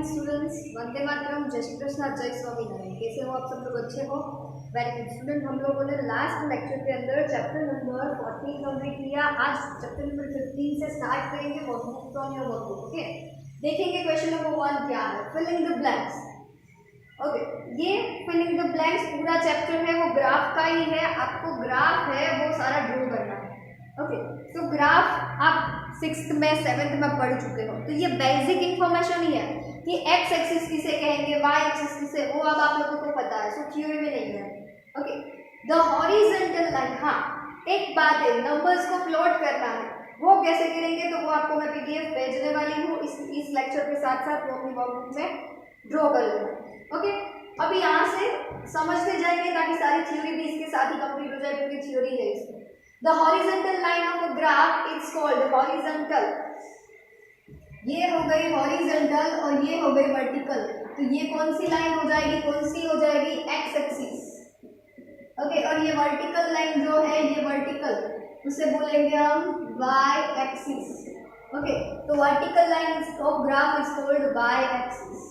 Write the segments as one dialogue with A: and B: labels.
A: Morning students, Vande Mataram, जय श्री कृष्ण, जय स्वामीनारायण। कैसे हो आप सब लोग? अच्छे हो? Very good student. हम लोगों ने लास्ट लेक्चर के अंदर चैप्टर नंबर 14 कंप्लीट किया। आज चैप्टर नंबर 15 से स्टार्ट करेंगे workbook from your workbook. Okay, देखेंगे क्वेश्चन नंबर 1 क्या है, फिलिंग द ब्लैंक्स। ओके, ये फिलिंग द ब्लैंक्स पूरा चैप्टर है वो ग्राफ का ही है। आपको ग्राफ है वो सारा ड्रॉ करना है। ओके, तो ग्राफ आप 6th में 7th में पढ़ चुके हो, तो ये बेसिक इंफॉर्मेशन ही है कि एक्स एक्सिस किसे कहेंगे, वाई एक्सिस किसे, वो अब आप लोगों को पता है, सो थ्योरी में नहीं है। ओके, द हॉरिजॉन्टल लाइन, हाँ एक बात है, नंबर्स को प्लॉट करना है, वो कैसे करेंगे तो वो आपको मैं पीडीएफ भेजने वाली हूँ इस लेक्चर के साथ साथ, वो अपनी वर्कबुक में ड्रॉ कर लेना। ओके, अब यहाँ से समझते जाएंगे ताकि सारी थ्योरी भी इसके साथ ही कंप्लीट हो जाए, पूरी थ्योरी है इसमें। The horizontal line of a graph is called horizontal। ये हो गई horizontal और ये हो गई vertical। तो ये कौन सी लाइन हो जाएगी, कौन सी हो जाएगी, x एक्सिस। ओके, और ये वर्टिकल लाइन जो है ये वर्टिकल, उसे बोलेंगे हम y एक्सिस। ओके, तो vertical line of graph is called y axis.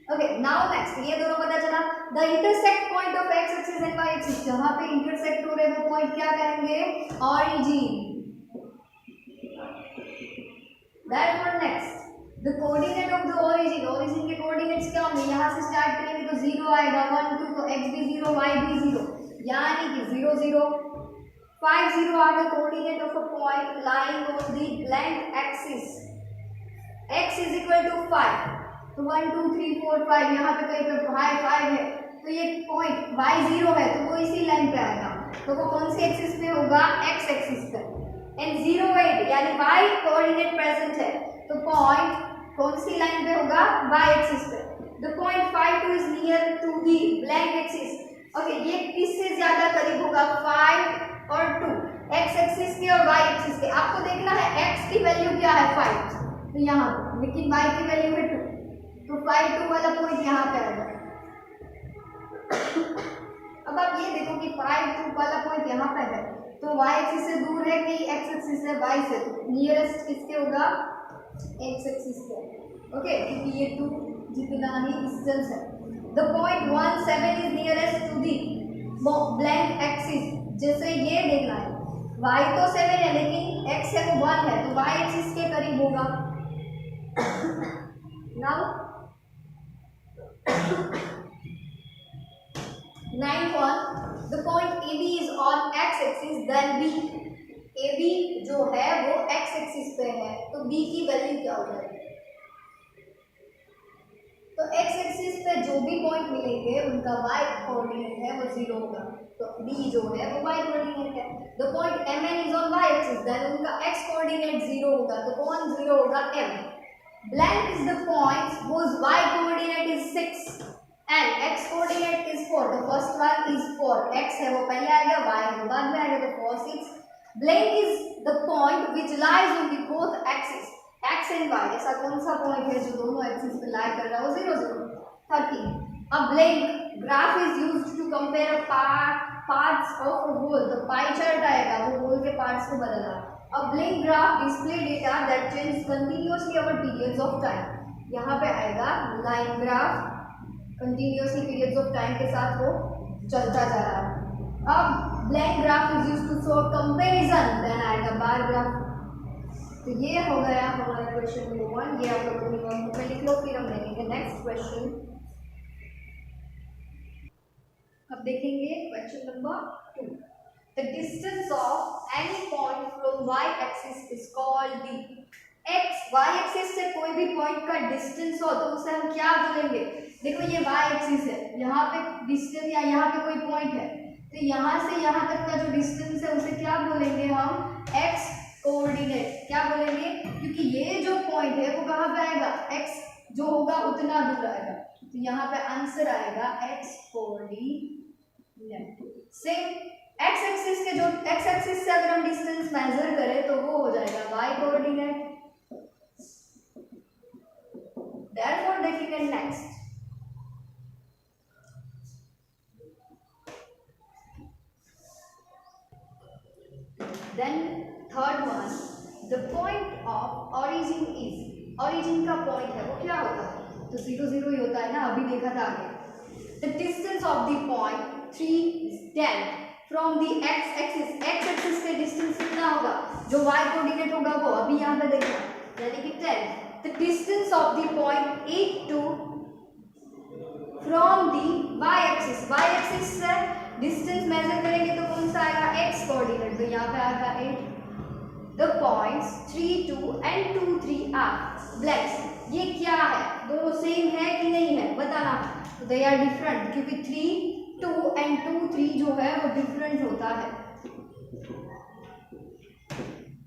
A: Okay, now next, ये दोनों पता चला। The intersect point of x axis and y axis, जहां पे इंटरसेक्ट हो रहे वो पॉइंट क्या कहेंगे, origin. That next, the coordinate of the origin, origin के कोऑर्डिनेट्स क्या होंगे, यहां से स्टार्ट करेंगे तो 0 आएगा, 1 2, तो x भी 0 y भी 0, यानी कि 0 0 5 0 are the coordinate of a point lying on the blank axis. x is equal to 5, तो 1 2 3 4 5, यहाँ पे कहीं पे 5 है, तो ये पॉइंट y 0 है तो वो इसी लाइन पे आएगा, तो वो कौन सी एक्सिस पे होगा, x एक्सिस पे। एंड 0 8 यानी y कोऑर्डिनेट प्रेजेंट है, तो पॉइंट कौन सी लाइन पे होगा, y एक्सिस पे। The point 5 2 is near to the blank axis. Okay, ये किससे ज्यादा करीब होगा, 5 और 2, x एक्सिस के और y एक्सिस के। आपको देखना है x की वैल्यू क्या है 5, तो यहाँ, लेकिन y की वैल्यू है 2, तो 5 2 वाला पॉइंट यहाँ पे आएगा। अब आप ये देखो कि 5 2 वाला पॉइंट यहाँ पे है, तो y एक्सिस से दूर है कि x एक्सिस से, y से, नियरेस्ट किसके होगा, x एक्सिस के। ओके, क्योंकि ये 2 जितना ही डिस्टेंस है। The point 1 7 is nearest to the blank axis. जैसे ये देखना है, y तो 7 है लेकिन x है वो 1 है, तो y एक्सिस के करीब होगा। Now 9th one, the point AB is on x axis, then B, AB जो है वो x axis पे है, तो B की वैल्यू क्या हो जाएगी, तो x axis पे जो भी पॉइंट मिलेंगे उनका y कोऑर्डिनेट है वो 0 होगा, तो B जो है वो y कोऑर्डिनेट है। the point MN is on y axis, then उनका x कोऑर्डिनेट 0 होगा, तो कौन 0 होगा, M। blank is the point whose y coordinate is 6 and x coordinate is 4, the first one is 4, x है वो पहले आएगा, y है वो बाद में आएगा, तो 4 6। blank is the point which lies on the both axis, x and y, ऐसा कौन सा पॉइंट है जो दोनों एक्सिस पे लाई कर रहा है, वो 0 0। 13, a blank graph is used to compare parts of a whole, तो पाई चार्ट आएगा, वो whole के पार्ट्स को बदलना। a blank graph display data that changes continuously over periods of time, यहाँ पे आएगा line graph continuously periods of time के साथ वो चलता जा रहा है। अब blank graph is used to show comparison, then आएगा बार ग्राफ। तो ये हो गया हमारा क्वेश्चन नंबर 1, ये आप लोगों ने नोट में लिख लो, फिर हम देखेंगे नेक्स्ट क्वेश्चन। अब देखेंगे question number 2। The distance of any point from y axis is called the x, y axis से कोई भी पॉइंट का डिस्टेंस हो तो उसे हम क्या बोलेंगे, देखो ये y एक्सिस है, यहाँ पे डिस्टेंस या यहाँ पे कोई पॉइंट है, तो यहाँ से यहाँ तक का जो डिस्टेंस है उसे क्या बोलेंगे हम, x कोऑर्डिनेट। क्या बोलेंगे, क्योंकि ये जो पॉइंट है वो कहाँ पे आएगा, x जो होगा उतना दूर आएगा, तो यहाँ पे आंसर आएगा x coordinate. Same x axis के जो x एक्सिस से अगर हम डिस्टेंस मेजर करें तो वो हो जाएगा y कोऑर्डिनेट। Therefore देखेंगे next, then third one, the point of origin is, origin का पॉइंट है वो क्या होता है, तो 0 0 ही होता है ना, अभी देखा था आगे। The distance of the point 3 is 10 from the x axis, x axis पे डिस्टेंस कितना होगा, जो वाई कोऑर्डिनेट होगा वो अभी यहाँ पे देखा, यानी कि 10। The distance of the point 8 to from the y axis, y axis से डिस्टेंस मेजर करेंगे तो कौन सा आएगा, एक्स कोऑर्डिनेट, तो यहाँ पे आएगा 8। The points 3 2 and 2 3 are blanks. ये क्या है, दोनों सेम है कि नहीं है बताना, तो दे आर डिफरेंट, क्योंकि 3 2 and 2 3 जो है वो डिफरेंट होता है।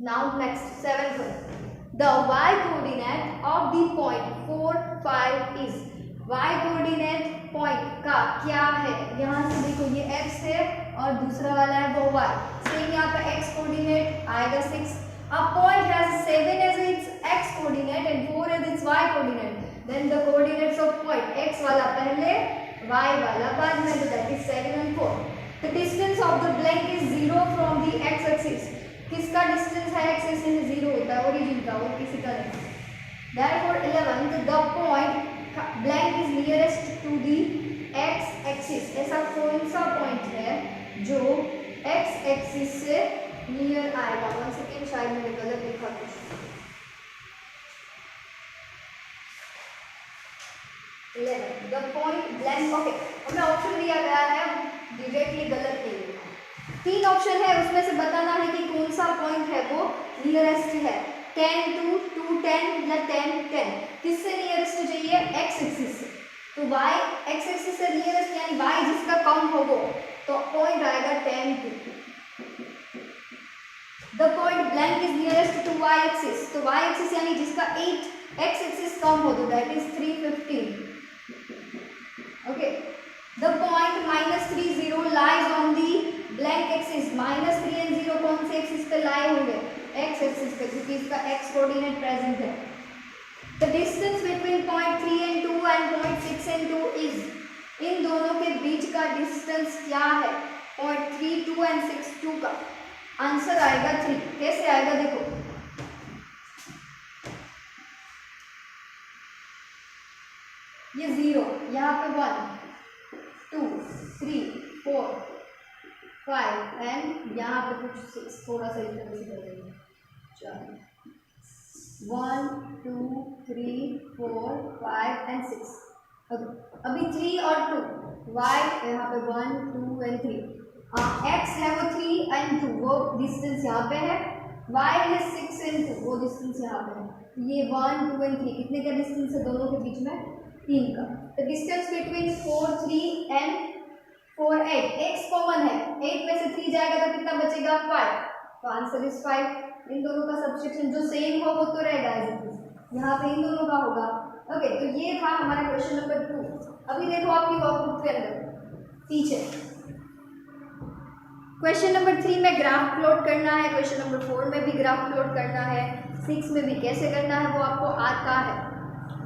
A: Now next 7th one, the y coordinate of the point 4 5 is, y coordinate point का क्या है, यहाँ से देखो ये x है और दूसरा वाला है वो y, सेम यहाँ पे x कोऑर्डिनेट आएगा 6। A point has 7 as its x coordinate and 4 as its y coordinate, then the coordinates of point x वाला पहले y वाला बाद में, तो that is 7 and 4। The distance of the blank is 0 from the x axis, किसका distance है x axis से 0 होता है, ओरिजिन का, और किसी का नहीं। Therefore 11th, the point blank is nearest to the x axis, ऐसा कौन सा पॉइंट है जो एक्स एक्सिस से नियर आएगा। 1 सेकेंड, शायद मैंने गलत लिखा कुछ। 11 द पॉइंट ब्लैंक, ओके, हमें ऑप्शन दिया गया है, डायरेक्टली गलत नहीं है। 3 ऑप्शन है, उसमें से बताना है कि कौन सा पॉइंट है वो नियरेस्ट है, 10 2 2 10 या 10 10, किससे नियरेस्ट चाहिए, एक्स एक्सिस से, तो y एक्स एक्सिस से नियरेस्ट यानी y जिसका कम हो वो, तो पॉइंट आएगा 10 2। The point blank is nearest to y axis, तो y एक्सिस यानी जिसका 8 x एक्सिस कम हो, तो that is 315। Okay, the point -3 0 lies on the blank axis, -3 and 0 कौन से एक्सिस पे लाई होंगे, x एक्सिस पे, क्योंकि इसका x कोऑर्डिनेट प्रेजेंट है। The distance between point 3 and 2 and point 6 and 2 is, इन दोनों के बीच का डिस्टेंस क्या है, पॉइंट 3 2 and 6 2 का आंसर आएगा 3। कैसे आएगा देखो, ये 0, यहाँ पे 1 2 3 4 5 एंड यहाँ पे कुछ 6, थोड़ा सा इधर से कर देंगे, चलो 1 2 3 4 5 and 6। अभी 3 और 2, y यहाँ पे 1 2 and 3, x है वो 3 and 2, वो डिस्टेंस यहाँ पे है, y है 6 and 2, वो डिस्टेंस यहाँ पे है, ये 1 2 and 3 कितने का डिस्टेंस है दोनों के बीच में, 3 का। तो distance between 4 3 and 4 8, x common है, 8 में से 3 जाएगा तो कितना बचेगा 5, तो आंसर इज 5। इन दोनों का सब्सट्रैक्शन जो सेम हो वो तो रहेगा, यहाँ पे इन दोनों का होगा। ओके, तो ये था हमारा क्वेश्चन नंबर 2। अभी देखो आपकी वर्कबुक के अंदर पीछे क्वेश्चन नंबर 3 में ग्राफ प्लॉट करना है, क्वेश्चन नंबर 4 में भी ग्राफ प्लॉट करना है, 6 में भी कैसे करना है वो आपको आता है,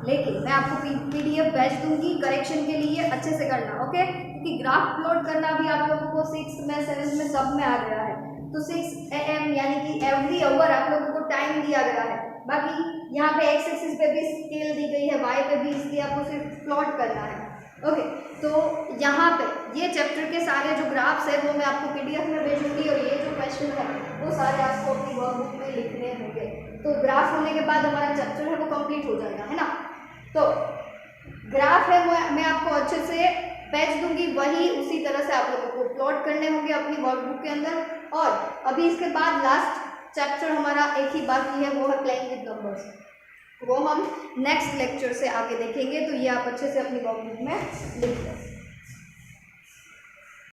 A: लेकिन मैं आपको PDF भेज दूंगी करेक्शन के लिए, अच्छे से करना, ओके, क्योंकि ग्राफ प्लॉट करना भी आप लोगों को 6 में 7 में सब में आ गया है, तो 6 AM यानी कि एवरी आवर आप लोगों को टाइम दिया गया है। बाकी यहाँ पे एक्स एक्सिस पे भी स्केल दी गई है, वाई पे भी, इसलिए आपको सिर्फ प्लॉट करना है। ओके, तो यहाँ पे ये चैप्टर के सारे जो ग्राफ्स है वो मैं आपको PDF में भेजूंगी, और ये जो क्वेश्चन है वो सारे आपको अपनी वर्कबुक में लिखने होंगे। तो ग्राफ होने के बाद हमारा चैप्टर है वो कंप्लीट हो जाएगा, है ना। तो ग्राफ है वो मैं आपको अच्छे से भेज दूंगी, वही उसी तरह से आप लोगों को प्लॉट करने होंगे अपनी वर्कबुक के अंदर। और अभी इसके बाद लास्ट चैप्टर हमारा एक ही बाकी है, वो है प्लेइंग विद नंबर्स, वो हम नेक्स्ट लेक्चर से आगे देखेंगे। तो ये आप अच्छे से अपनी वर्कबुक में लिख लें।